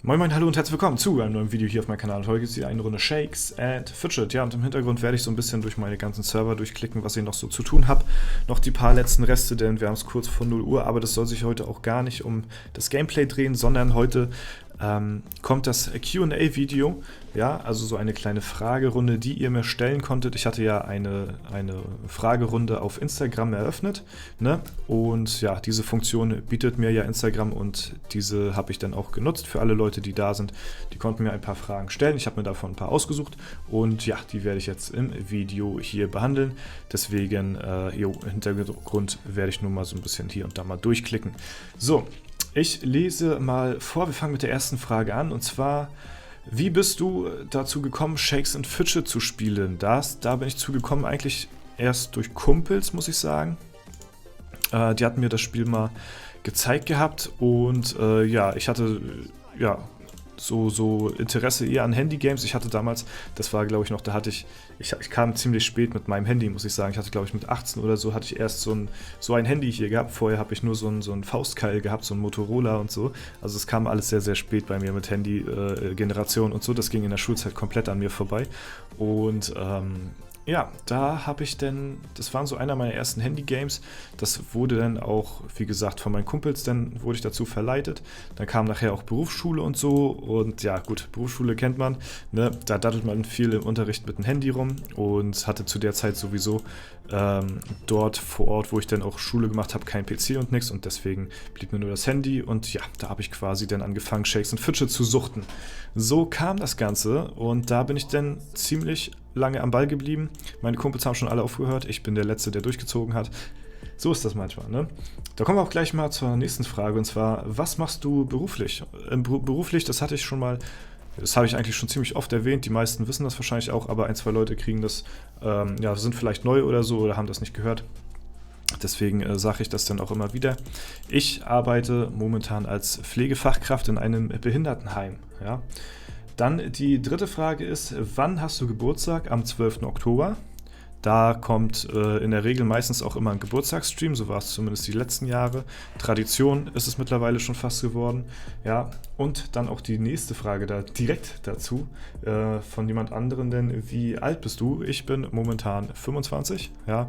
Moin Moin, hallo und herzlich willkommen zu einem neuen Video hier auf meinem Kanal. Und heute gibt es wieder eine Runde Shakes and Fidget. Ja, und im Hintergrund werde ich so ein bisschen durch meine ganzen Server durchklicken, was ich noch so zu tun habe. Noch die paar letzten Reste, denn wir haben es kurz vor 0 Uhr, aber das soll sich heute auch gar nicht um das Gameplay drehen, sondern heute kommt das Q&A-Video, ja, also so eine kleine Fragerunde, die ihr mir stellen konntet. Ich hatte ja eine Fragerunde auf Instagram eröffnet, ne? Und ja, diese Funktion bietet mir ja Instagram und diese habe ich dann auch genutzt für alle Leute, die da sind. Die konnten mir ein paar Fragen stellen. Ich habe mir davon ein paar ausgesucht und ja, die werde ich jetzt im Video hier behandeln. Deswegen, im Hintergrund werde ich nur mal so ein bisschen hier und da mal durchklicken. So. Ich lese mal vor, wir fangen mit der ersten Frage an, und zwar, wie bist du dazu gekommen, Shakes and Fidget zu spielen? Da bin ich zugekommen eigentlich erst durch Kumpels, muss ich sagen. Die hatten mir das Spiel mal gezeigt gehabt und ja, ich hatte so Interesse eher an Handy-Games. Ich hatte damals, das war glaube ich noch, ich kam ziemlich spät mit meinem Handy, muss ich sagen. Ich hatte glaube ich mit 18 oder so, hatte ich erst so ein Handy hier gehabt. Vorher habe ich nur so ein Faustkeil gehabt, so ein Motorola und so. Also es kam alles sehr, sehr spät bei mir mit Handy-Generation und so. Das ging in der Schulzeit komplett an mir vorbei. Und ja, da habe ich dann, das waren so einer meiner ersten Handy-Games, das wurde dann auch, wie gesagt, von meinen Kumpels, dann wurde ich dazu verleitet. Dann kam nachher auch Berufsschule und so und ja gut, Berufsschule kennt man, ne? Da dattelt man viel im Unterricht mit dem Handy rum und hatte zu der Zeit sowieso dort vor Ort, wo ich dann auch Schule gemacht habe, kein PC und nichts und deswegen blieb mir nur das Handy und ja, da habe ich quasi dann angefangen, Shakes and Fidget zu suchten. So kam das Ganze und da bin ich dann ziemlich lange am Ball geblieben. Meine Kumpels haben schon alle aufgehört. Ich bin der Letzte, der durchgezogen hat. So ist das manchmal, ne? Da kommen wir auch gleich mal zur nächsten Frage. Und zwar, was machst du beruflich? Beruflich, das hatte ich schon mal, das habe ich eigentlich schon ziemlich oft erwähnt. Die meisten wissen das wahrscheinlich auch, aber ein, zwei Leute kriegen das, ja, sind vielleicht neu oder so oder haben das nicht gehört. Deswegen sage ich das dann auch immer wieder. Ich arbeite momentan als Pflegefachkraft in einem Behindertenheim, ja. Dann die dritte Frage ist, wann hast du Geburtstag? Am 12. Oktober. Da kommt in der Regel meistens auch immer ein Geburtstagsstream, so war es zumindest die letzten Jahre. Tradition ist es mittlerweile schon fast geworden. Ja, und dann auch die nächste Frage da direkt dazu von jemand anderen, denn wie alt bist du? Ich bin momentan 25, ja,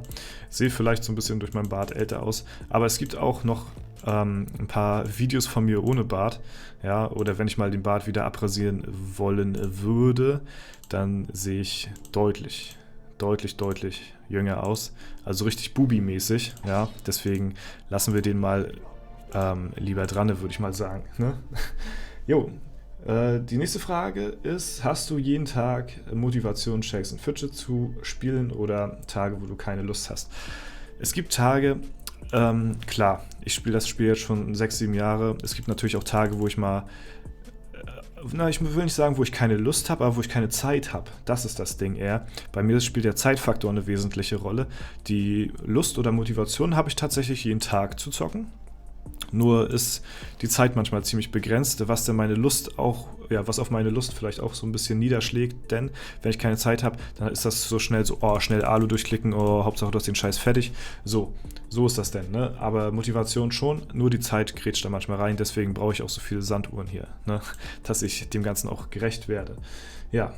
sehe vielleicht so ein bisschen durch meinen Bart älter aus, aber es gibt auch noch ein paar Videos von mir ohne Bart, ja, oder wenn ich mal den Bart wieder abrasieren wollen würde, dann sehe ich deutlich jünger aus, also richtig Bubi-mäßig, ja, deswegen lassen wir den mal lieber dran, würde ich mal sagen, ne? Jo, die nächste Frage ist, hast du jeden Tag Motivation, Shakes and Fidget zu spielen oder Tage, wo du keine Lust hast? Es gibt Tage, klar, ich spiele das Spiel jetzt schon 6, 7 Jahre. Es gibt natürlich auch Tage, wo ich mal, ich will nicht sagen, wo ich keine Lust habe, aber wo ich keine Zeit habe. Das ist das Ding eher. Bei mir spielt der Zeitfaktor eine wesentliche Rolle. Die Lust oder Motivation habe ich tatsächlich jeden Tag zu zocken. Nur ist die Zeit manchmal ziemlich begrenzt, was dann meine Lust auch, ja, was auf meine Lust vielleicht auch so ein bisschen niederschlägt, denn wenn ich keine Zeit habe, dann ist das so schnell so, oh, schnell Alu durchklicken, oh, Hauptsache du hast den Scheiß fertig. So ist das denn, ne? Aber Motivation schon, nur die Zeit grätscht da manchmal rein, deswegen brauche ich auch so viele Sanduhren hier, ne? Dass ich dem Ganzen auch gerecht werde. Ja.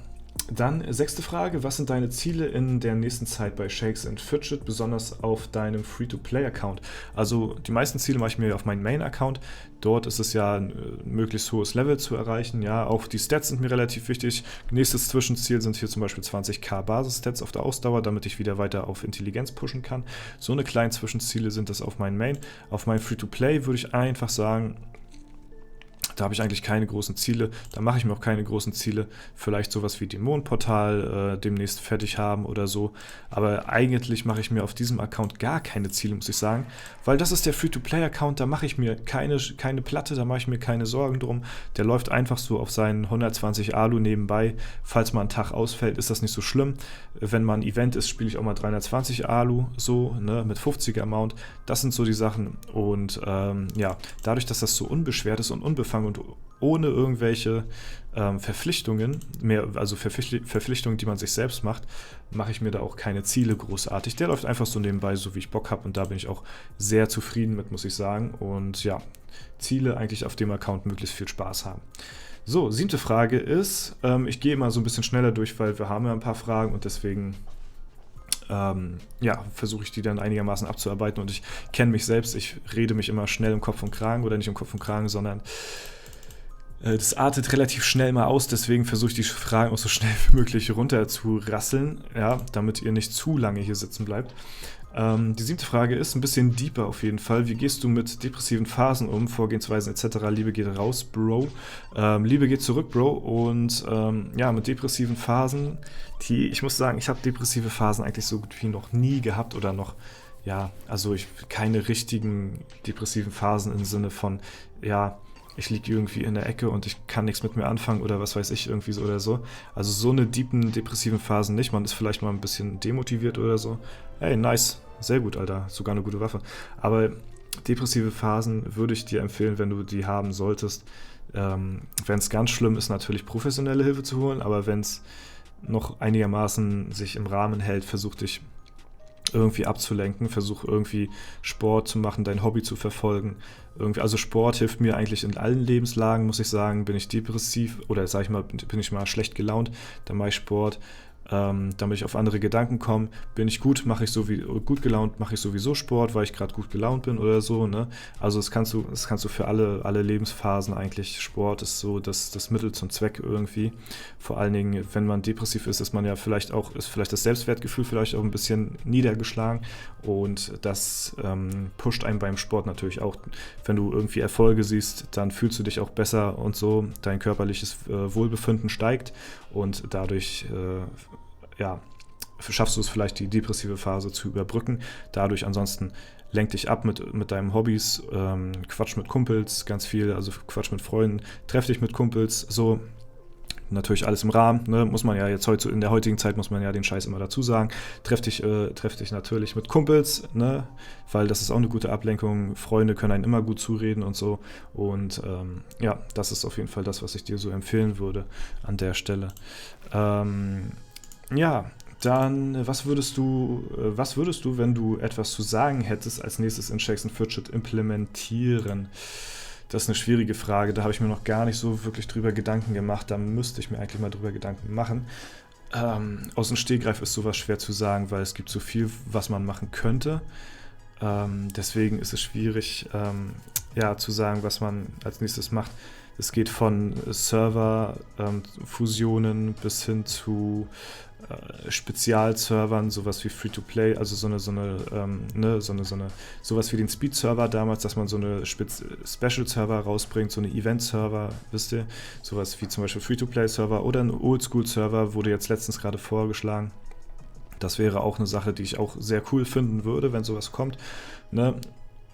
Dann 6. Frage, was sind deine Ziele in der nächsten Zeit bei Shakes and Fidget, besonders auf deinem Free-to-Play-Account? Also die meisten Ziele mache ich mir auf meinen Main-Account, dort ist es ja ein möglichst hohes Level zu erreichen, ja, auch die Stats sind mir relativ wichtig. Nächstes Zwischenziel sind hier zum Beispiel 20.000 Basis-Stats auf der Ausdauer, damit ich wieder weiter auf Intelligenz pushen kann. So eine kleinen Zwischenziele sind das auf meinen Main. Auf meinem Free-to-Play würde ich einfach sagen, da habe ich eigentlich keine großen Ziele, da mache ich mir auch keine großen Ziele, vielleicht sowas wie Dämonenportal demnächst fertig haben oder so, aber eigentlich mache ich mir auf diesem Account gar keine Ziele, muss ich sagen, weil das ist der Free-to-Play-Account, da mache ich mir keine Platte, da mache ich mir keine Sorgen drum, der läuft einfach so auf seinen 120 Alu nebenbei, falls mal ein Tag ausfällt, ist das nicht so schlimm, wenn mal ein Event ist, spiele ich auch mal 320 Alu, so, ne, mit 50er Mount, das sind so die Sachen und ja, dadurch, dass das so unbeschwert ist und unbefangen und ohne irgendwelche Verpflichtungen mehr, also Verpflichtungen, die man sich selbst macht, mache ich mir da auch keine Ziele großartig. Der läuft einfach so nebenbei, so wie ich Bock habe und da bin ich auch sehr zufrieden mit, muss ich sagen. Und ja, Ziele eigentlich auf dem Account möglichst viel Spaß haben. So, 7. Frage ist, ich gehe mal so ein bisschen schneller durch, weil wir haben ja ein paar Fragen und deswegen ja, versuche ich die dann einigermaßen abzuarbeiten und ich kenne mich selbst, ich rede mich immer schnell im Kopf und Kragen oder nicht im Kopf und Kragen, sondern das artet relativ schnell mal aus, deswegen versuche ich die Fragen auch so schnell wie möglich runter zu rasseln, ja, damit ihr nicht zu lange hier sitzen bleibt. Die 7. Frage ist ein bisschen deeper auf jeden Fall. Wie gehst du mit depressiven Phasen um, Vorgehensweisen etc.? Liebe geht raus, Bro. Liebe geht zurück, Bro. Und ja, mit depressiven Phasen, ich muss sagen, ich habe depressive Phasen eigentlich so gut wie noch nie gehabt oder noch, ja, also keine richtigen depressiven Phasen im Sinne von, ja, ich liege irgendwie in der Ecke und ich kann nichts mit mir anfangen oder was weiß ich, irgendwie so oder so. Also so eine deepen, depressiven Phasen nicht. Man ist vielleicht mal ein bisschen demotiviert oder so. Hey, nice. Sehr gut, Alter. Sogar eine gute Waffe. Aber depressive Phasen würde ich dir empfehlen, wenn du die haben solltest. Wenn es ganz schlimm ist, natürlich professionelle Hilfe zu holen. Aber wenn es noch einigermaßen sich im Rahmen hält, versuch dich irgendwie abzulenken, versuch irgendwie Sport zu machen, dein Hobby zu verfolgen. Also Sport hilft mir eigentlich in allen Lebenslagen, muss ich sagen. Bin ich depressiv oder sag ich mal, bin ich mal schlecht gelaunt, dann mache ich Sport. Damit ich auf andere Gedanken komme. Bin ich gut, gut gelaunt, mache ich sowieso Sport, weil ich gerade gut gelaunt bin oder so. Ne? Also das kannst du für alle Lebensphasen eigentlich. Sport ist so das Mittel zum Zweck irgendwie. Vor allen Dingen, wenn man depressiv ist man ja vielleicht das Selbstwertgefühl vielleicht auch ein bisschen niedergeschlagen und das pusht einen beim Sport natürlich auch. Wenn du irgendwie Erfolge siehst, dann fühlst du dich auch besser und so. Dein körperliches Wohlbefinden steigt und dadurch ja, schaffst du es vielleicht, die depressive Phase zu überbrücken. Dadurch ansonsten lenk dich ab mit deinen Hobbys, Quatsch mit Kumpels, ganz viel, also Quatsch mit Freunden, treff dich mit Kumpels, so. Natürlich alles im Rahmen, ne? Muss man ja jetzt in der heutigen Zeit muss man ja den Scheiß immer dazu sagen. Treff dich natürlich mit Kumpels, ne? Weil das ist auch eine gute Ablenkung. Freunde können einen immer gut zureden und so. Und ja, das ist auf jeden Fall das, was ich dir so empfehlen würde an der Stelle. Ja, dann, was würdest du, wenn du etwas zu sagen hättest, als nächstes in Shakes & Fidget implementieren? Das ist eine schwierige Frage, da habe ich mir noch gar nicht so wirklich drüber Gedanken gemacht, da müsste ich mir eigentlich mal drüber Gedanken machen. Aus dem Stegreif ist sowas schwer zu sagen, weil es gibt so viel, was man machen könnte. Deswegen ist es schwierig, ja, zu sagen, was man als nächstes macht. Es geht von Server-Fusionen bis hin zu Spezialservern, sowas wie Free-to-Play, also sowas wie den Speed-Server damals, dass man so eine Special-Server rausbringt, so eine Event-Server, wisst ihr, sowas wie zum Beispiel Free-to-Play-Server oder ein Oldschool-Server, wurde jetzt letztens gerade vorgeschlagen. Das wäre auch eine Sache, die ich auch sehr cool finden würde, wenn sowas kommt, ne?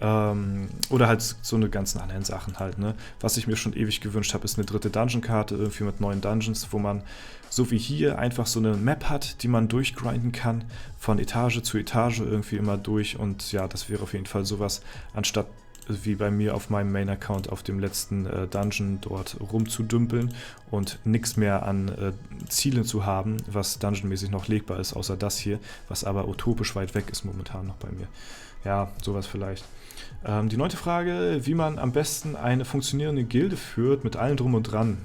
Oder halt so eine ganzen anderen Sachen halt, ne? Was ich mir schon ewig gewünscht habe, ist eine 3. Dungeon-Karte, irgendwie mit neuen Dungeons, wo man so wie hier einfach so eine Map hat, die man durchgrinden kann, von Etage zu Etage irgendwie immer durch und ja, das wäre auf jeden Fall sowas, anstatt wie bei mir auf meinem Main-Account auf dem letzten Dungeon dort rumzudümpeln und nichts mehr an Zielen zu haben, was dungeonmäßig noch legbar ist, außer das hier, was aber utopisch weit weg ist momentan noch bei mir. Ja, sowas vielleicht. Die 9. Frage, wie man am besten eine funktionierende Gilde führt mit allem drum und dran.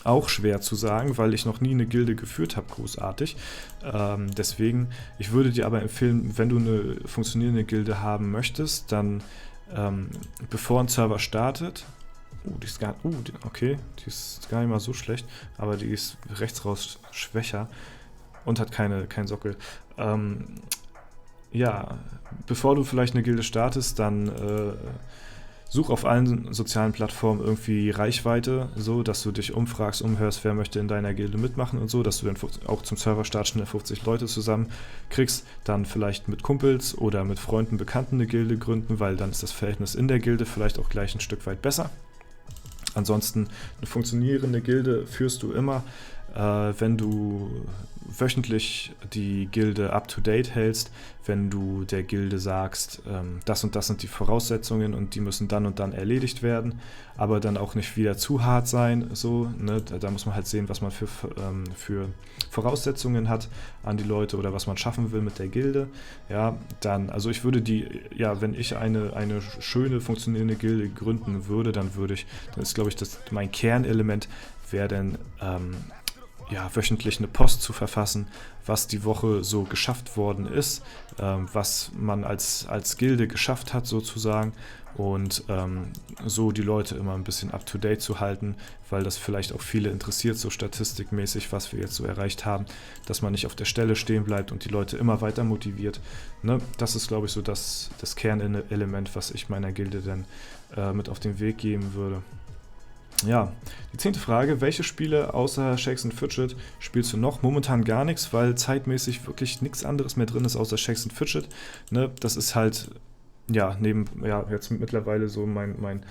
Auch schwer zu sagen, weil ich noch nie eine Gilde geführt habe, großartig. Deswegen, ich würde dir aber empfehlen, wenn du eine funktionierende Gilde haben möchtest, dann bevor ein Server startet, die ist gar nicht mal so schlecht, aber die ist rechts raus schwächer und hat keinen Sockel. Ja, bevor du vielleicht eine Gilde startest, dann such auf allen sozialen Plattformen irgendwie Reichweite, so dass du dich umhörst, wer möchte in deiner Gilde mitmachen und so, dass du dann auch zum Serverstart schnell 50 Leute zusammenkriegst, dann vielleicht mit Kumpels oder mit Freunden, Bekannten eine Gilde gründen, weil dann ist das Verhältnis in der Gilde vielleicht auch gleich ein Stück weit besser. Ansonsten eine funktionierende Gilde führst du immer, wenn du wöchentlich die Gilde up-to-date hältst, wenn du der Gilde sagst, das und das sind die Voraussetzungen und die müssen dann und dann erledigt werden, aber dann auch nicht wieder zu hart sein, so, ne? Da muss man halt sehen, was man für Voraussetzungen hat an die Leute oder was man schaffen will mit der Gilde, ja, dann, also ich würde wenn ich eine schöne, funktionierende Gilde gründen würde, dann ist, glaube ich, mein Kernelement wäre dann, wöchentlich eine Post zu verfassen, was die Woche so geschafft worden ist, was man als Gilde geschafft hat sozusagen und so die Leute immer ein bisschen up-to-date zu halten, weil das vielleicht auch viele interessiert, so statistikmäßig, was wir jetzt so erreicht haben, dass man nicht auf der Stelle stehen bleibt und die Leute immer weiter motiviert. Ne? Das ist, glaube ich, so das Kernelement, was ich meiner Gilde dann mit auf den Weg geben würde. Ja, die 10. Frage, welche Spiele außer Shakes & Fidget spielst du noch? Momentan gar nichts, weil zeitmäßig wirklich nichts anderes mehr drin ist außer Shakes & Fidget. Ne? Das ist halt, jetzt mittlerweile so mein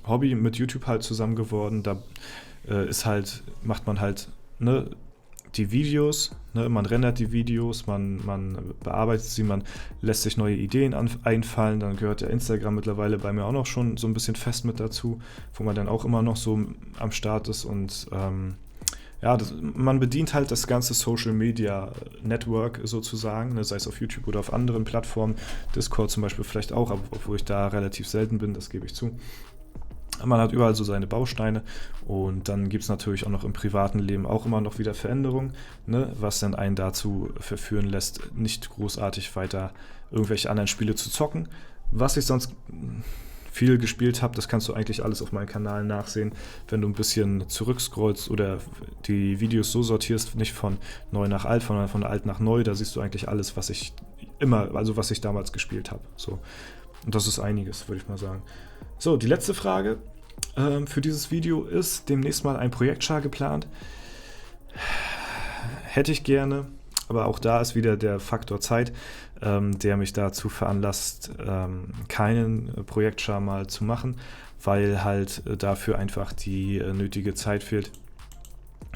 Hobby mit YouTube halt zusammen geworden. Da macht man halt, ne, die Videos, ne, man rendert die Videos, man bearbeitet sie, man lässt sich neue Ideen einfallen, dann gehört ja Instagram mittlerweile bei mir auch noch schon so ein bisschen fest mit dazu, wo man dann auch immer noch so am Start ist und man bedient halt das ganze Social Media Network sozusagen, ne, sei es auf YouTube oder auf anderen Plattformen, Discord zum Beispiel vielleicht auch, obwohl ich da relativ selten bin, das gebe ich zu. Man hat überall so seine Bausteine und dann gibt es natürlich auch noch im privaten Leben auch immer noch wieder Veränderungen, ne, was dann einen dazu verführen lässt, nicht großartig weiter irgendwelche anderen Spiele zu zocken. Was ich sonst viel gespielt habe, das kannst du eigentlich alles auf meinem Kanal nachsehen, wenn du ein bisschen zurückscrollst oder die Videos so sortierst, nicht von neu nach alt, sondern von alt nach neu, da siehst du eigentlich alles, was ich damals gespielt habe. So. Und das ist einiges, würde ich mal sagen. So, die letzte Frage für dieses Video ist demnächst mal ein Projektchar geplant. Hätte ich gerne, aber auch da ist wieder der Faktor Zeit, der mich dazu veranlasst, keinen Projektchar mal zu machen, weil halt dafür einfach die nötige Zeit fehlt.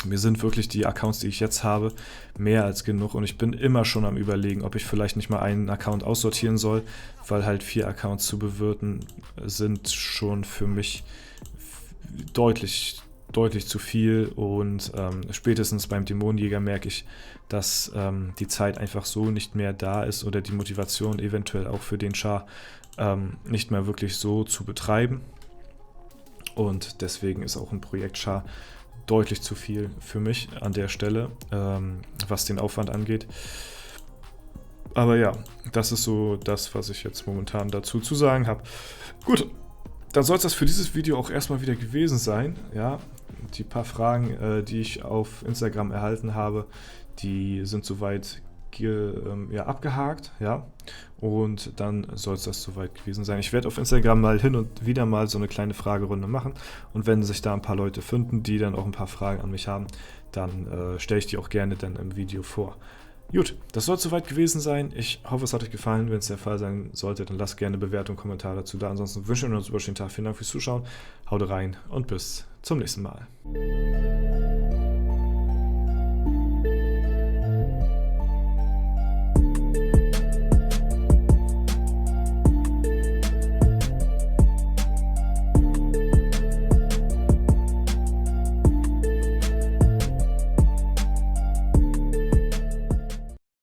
Mir sind wirklich die Accounts, die ich jetzt habe, mehr als genug und ich bin immer schon am Überlegen, ob ich vielleicht nicht mal einen Account aussortieren soll, weil halt 4 Accounts zu bewirten sind schon für mich deutlich zu viel und spätestens beim Dämonenjäger merke ich, dass die Zeit einfach so nicht mehr da ist oder die Motivation eventuell auch für den Char nicht mehr wirklich so zu betreiben und deswegen ist auch ein Projektchar deutlich zu viel für mich an der Stelle, was den Aufwand angeht. Aber ja, das ist so das, was ich jetzt momentan dazu zu sagen habe. Gut, dann soll es das für dieses Video auch erstmal wieder gewesen sein. Ja, die paar Fragen, die ich auf Instagram erhalten habe, die sind soweit abgehakt, ja. Und dann soll es das soweit gewesen sein. Ich werde auf Instagram mal hin und wieder mal so eine kleine Fragerunde machen. Und wenn sich da ein paar Leute finden, die dann auch ein paar Fragen an mich haben, dann stelle ich die auch gerne dann im Video vor. Gut, das soll es soweit gewesen sein. Ich hoffe, es hat euch gefallen. Wenn es der Fall sein sollte, dann lasst gerne Bewertung, Kommentar dazu da. Ansonsten wünschen wir uns einen super schönen Tag. Vielen Dank fürs Zuschauen. Haut rein und bis zum nächsten Mal.